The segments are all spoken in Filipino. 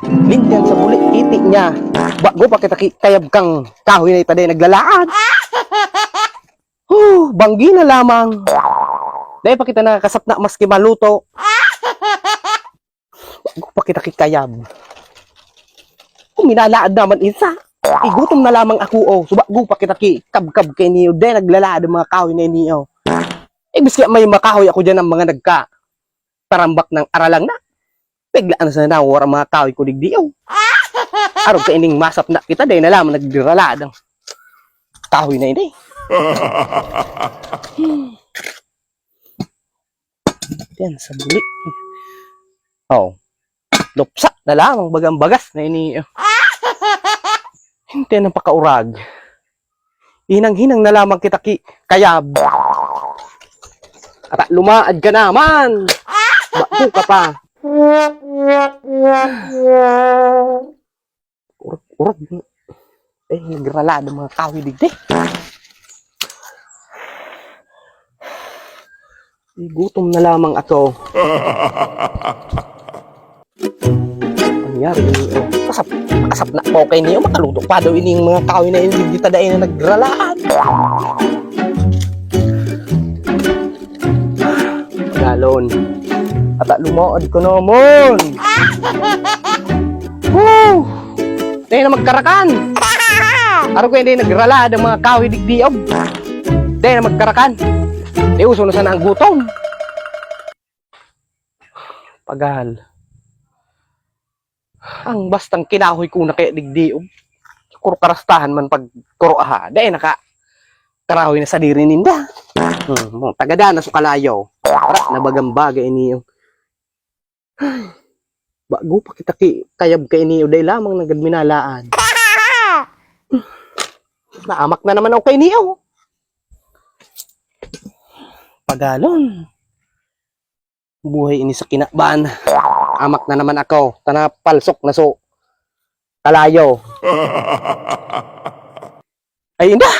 Lindian sa bulit iti niya. Bago pa kita kayab kang kahoy na itaday naglalaan. Banggi na lamang. Dahil pa kita nakakasap na maski maluto. Bago pa kita kikayab. Kung minalaad naman isa. Igutom na lamang ako o. So bago pa kita kikab-kab kay niyo. Dahil naglalaad ang mga kahoy na niyo. Ibig kaya may makahoy ako dyan ng mga tarambak ng aralang na. Biglaan na sa nawar ang mga kahoy ko digdiyaw. Araw ka ining masap na kita dahil nalaman nagdiralad ang kahoy na ini. Yan sa buli. Oh. Lupsa na lamang bagang bagas na ini. Hindi na pakaurag. Hinang-hinang na lamang kita kayab. At lumaad ka naman. Bago ka pa. Urag. Nagralado mga kahoy digdi. Gutom na lamang ako. Nangyari niyo. Kasap na po kay niyo. Makaluto pa daw ining mga kahoy na digdi tadain na nagralaan. Galon. At lumaad ko naman. Woo! Dahil na magkarakan. Araw ko hindi nagralad ang mga kahoy digdiob. Dahil na magkarakan. Di uso na sana ang gutom. Pagal. Ang bastang kinahoy ko na kaya digdiob. Kuro karastahan man pag kuro aha. Dahil naka karahoy na sa diri ninda. Tagada na sukalayaw. Para nabagang bagay niyo. Bago pa kita kayab kay niyo dahil lamang nagadminalaan. Naamak na naman ako kay niyo. Pagalon. Buhay ini sa kinakban. Amak na naman ako. Tanapalsok na so. Kalayo. Ay hindi.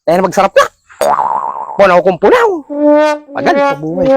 Dahil magsarap na. Punaw kong punaw. Pagal sa buhay.